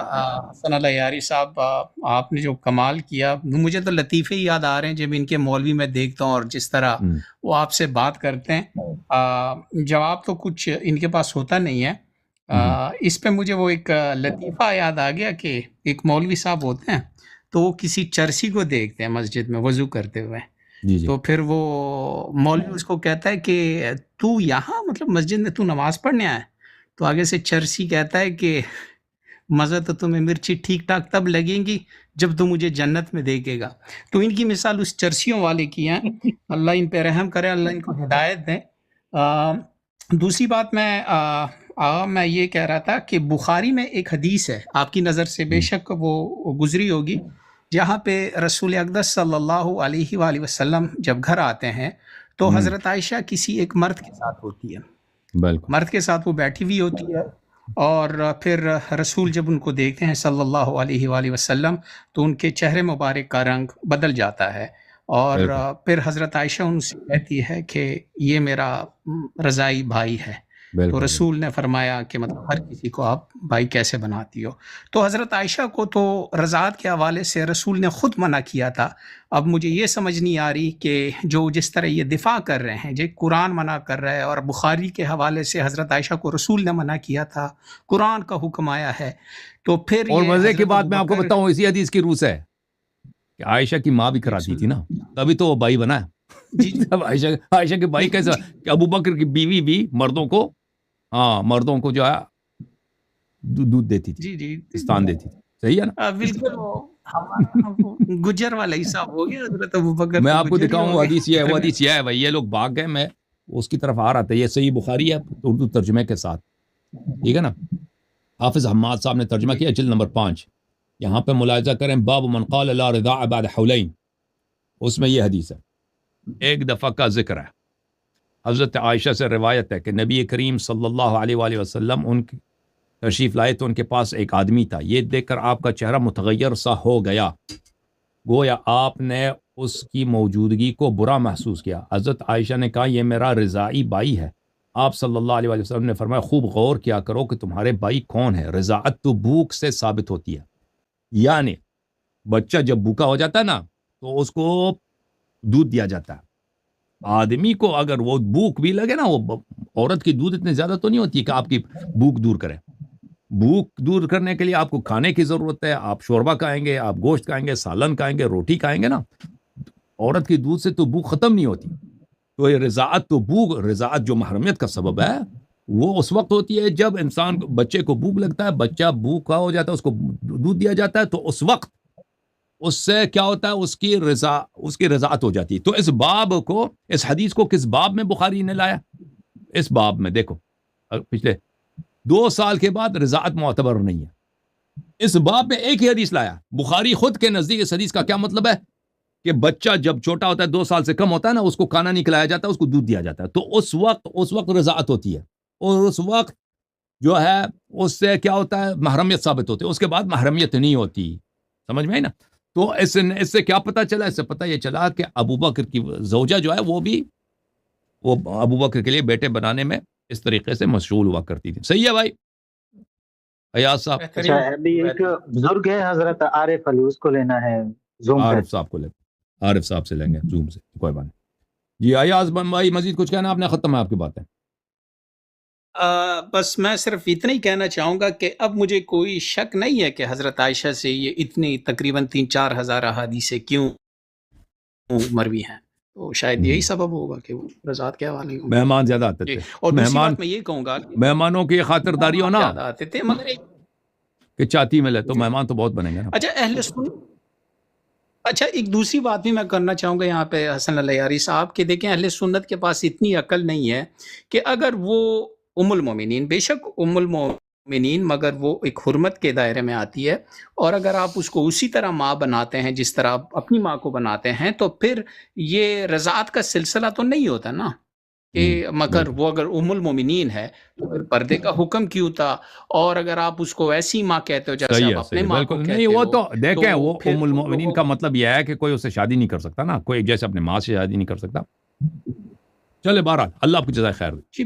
حسن اللہ یاری صاحب، آپ نے جو کمال کیا، مجھے تو لطیفے ہی یاد آ رہے ہیں جب ان کے مولوی میں دیکھتا ہوں، اور جس طرح وہ آپ سے بات کرتے ہیں، جواب تو کچھ ان کے پاس ہوتا نہیں ہے۔ اس پہ مجھے وہ ایک لطیفہ یاد آ گیا کہ ایک مولوی صاحب ہوتے ہیں، تو وہ کسی چرسی کو دیکھتے ہیں مسجد میں وضو کرتے ہوئے، تو پھر وہ مولوی اس کو کہتا ہے کہ تو یہاں مطلب مسجد میں تو نماز پڑھنے آیا ہے؟ تو آگے سے چرسی کہتا ہے کہ مزہ تو تمہیں مرچی ٹھیک ٹھاک تب لگیں گی جب تو مجھے جنت میں دیکھے گا۔ تو ان کی مثال اس چرسیوں والے کی ہیں، اللہ ان پہ رحم کرے، اللہ ان کو ہدایت دیں۔ دوسری بات میں یہ کہہ رہا تھا کہ بخاری میں ایک حدیث ہے، آپ کی نظر سے بے شک وہ گزری ہوگی، جہاں پہ رسول اقدس صلی اللہ علیہ وآلہ وسلم جب گھر آتے ہیں تو حضرت عائشہ کسی ایک مرد کے ساتھ ہوتی ہے، بالکل مرد کے ساتھ وہ بیٹھی ہوئی ہوتی ہے، اور پھر رسول جب ان کو دیکھتے ہیں صلی اللہ علیہ وآلہ وسلم تو ان کے چہرے مبارک کا رنگ بدل جاتا ہے، اور پھر حضرت عائشہ ان سے کہتی ہے کہ یہ میرا رضائی بھائی ہے۔ تو رسول نے فرمایا کہ مطلب ہر کسی کو آپ بھائی کیسے بناتی ہو؟ تو حضرت عائشہ کو تو رضاعت کے حوالے سے رسول نے خود منع کیا تھا۔ اب مجھے یہ سمجھ نہیں آ رہی کہ جو جس طرح یہ دفاع کر رہے ہیں، جو قرآن منع کر رہا ہے، اور بخاری کے حوالے سے حضرت عائشہ کو رسول نے منع کیا تھا، قرآن کا حکم آیا ہے، تو پھر اور یہ مزے کی حضرت بات میں آپ کو ابوبکر- بتاؤں، اسی حدیث کی روح سے ہے کہ عائشہ کی ماں بھی کراتی تھی نا، تبھی تو وہ بھائی بنا ہے۔ جی اب عائشہ کے بھائی کیسا کہ ابو بکر کی بیوی بھی مردوں کو جو ہے دودھ دیتی تھی، جی جی استان دیتی تھی، صحیح ہے نا؟ بالکل، وہ ہمارا وہ گجر والا حساب ہو گیا، حضرت ابوبکر میں تو آپ کو گجر ہی دکھاؤں ہو وہ گئے۔ حدیث یہ ہے، وہ حدیث یہ ہے بھائی، یہ لوگ بھاگ گئے، میں اس کی طرف آ رہا تھا، یہ صحیح بخاری ہے اردو ترجمے کے ساتھ، ٹھیک ہے نا؟ حافظ حماد صاحب نے ترجمہ کیا جلد نمبر 5، یہاں پہ ملاحظہ کریں، باب من قال لا رضاع بعد حولین، اس میں یہ حدیث ہے، ایک دفعہ کا ذکر ہے۔ حضرت عائشہ سے روایت ہے کہ نبی کریم صلی اللہ علیہ وآلہ وسلم ان کی تشریف لائے تو ان کے پاس ایک آدمی تھا، یہ دیکھ کر آپ کا چہرہ متغیر سا ہو گیا، گویا آپ نے اس کی موجودگی کو برا محسوس کیا۔ حضرت عائشہ نے کہا یہ میرا رضاعی بھائی ہے۔ آپ صلی اللہ علیہ وآلہ وسلم نے فرمایا خوب غور کیا کرو کہ تمہارے بھائی کون ہے، رضاعت تو بھوک سے ثابت ہوتی ہے، یعنی بچہ جب بھوکا ہو جاتا ہے نا تو اس کو دودھ دیا جاتا ہے۔ آدمی کو اگر وہ بھوک بھی لگے نا، وہ عورت کی دودھ اتنی زیادہ تو نہیں ہوتی کہ آپ کی بھوک دور کرے، بھوک دور کرنے کے لیے آپ کو کھانے کی ضرورت ہے، آپ شوربہ کھائیں گے، آپ گوشت کھائیں گے، سالن کھائیں گے، روٹی کھائیں گے نا، عورت کی دودھ سے تو بھوک ختم نہیں ہوتی۔ تو یہ رضاعت جو محرمیت کا سبب ہے وہ اس وقت ہوتی ہے جب انسان بچے کو بھوک لگتا ہے، بچہ بھوکا ہو جاتا ہے، اس کو دودھ دیا جاتا ہے، تو اس وقت اس سے کیا ہوتا ہے، اس کی رضاعت ہو جاتی ہے۔ تو اس حدیث کو کس باب میں بخاری نے لایا؟ اس باب میں دیکھو، پچھلے 2 سال کے بعد رضاعت معتبر نہیں ہے، اس باب میں ایک ہی حدیث لایا۔ بخاری خود کے نزدیک اس حدیث کا کیا مطلب ہے کہ بچہ جب چھوٹا ہوتا ہے، 2 سال سے کم ہوتا ہے نا، اس کو کھانا نہیں کھلایا جاتا، اس کو دودھ دیا جاتا ہے، تو اس وقت رضاعت ہوتی ہے، اور اس وقت جو ہے اس سے کیا ہوتا ہے، محرمیت ثابت ہوتی ہے، اس کے بعد محرمیت نہیں ہوتی۔ سمجھ میں آئی نا؟ تو اس سے کیا پتہ چلا؟ اس سے پتہ یہ چلا کہ ابوبکر کی زوجہ جو ہے وہ ابوبکر کے لیے بیٹے بنانے میں اس طریقے سے مشغول ہوا کرتی تھی۔ صحیح ہے بھائی ایاز صاحب؟ اچھا، ابھی ایک بزرگ ہے حضرت عارف علی، اس کو لینا ہے زوم پہ۔ عارف صاحب کو لیں، عارف صاحب سے لیں گے زوم سے، کوئی بات نہیں۔ جی ایاز بھائی مزید کچھ کہنا؟ آپ نے ختم ہے آپ کی باتیں؟ بس میں صرف اتنا ہی کہنا چاہوں گا کہ اب مجھے کوئی شک نہیں ہے کہ حضرت عائشہ سے یہ اتنی تقریباً 3-4 ہزار احادیثیں کیوں مروی ہیں، تو شاید یہی سبب ہوگا کہ وہ رضاعت کے حوالے ہوں۔ مہمان زیادہ آتے تھے، اور دوسری بات میں یہ کہوں گا کہ مہمانوں کی خاطرداری ہو نا زیادہ آتے تھے، مگر کہ چاہتی ملے تو مہمان تو بہت بنیں گے نا۔ اچھا ایک دوسری بات بھی میں کرنا چاہوں گا یہاں پہ حسن اللہ یاری صاحب، کہ دیکھیں اہل سنت کے پاس اتنی عقل نہیں ہے کہ اگر وہ ام المومنین، بے شک ام المومنین، مگر وہ ایک حرمت کے دائرے میں آتی ہے، اور اگر آپ اس کو اسی طرح ماں بناتے ہیں جس طرح آپ اپنی ماں کو بناتے ہیں، تو پھر یہ رضاعت کا سلسلہ تو نہیں ہوتا نا، کہ مگر وہ اگر ام المومنین ہے تو پھر پردے کا حکم کیوں تھا؟ اور اگر آپ اس کو ایسی ماں کہتے ہو جیسے آپ اپنے ماں کو کہتے ہو، نہیں، وہ تو دیکھیں، وہ ام المؤمنین کا مطلب یہ ہے کہ کوئی اس سے شادی نہیں کر سکتا نا، کوئی جیسے اپنے ماں سے شادی نہیں کر سکتا۔ چلے بہرحال اللہ آپ کی جزائے خیر دے۔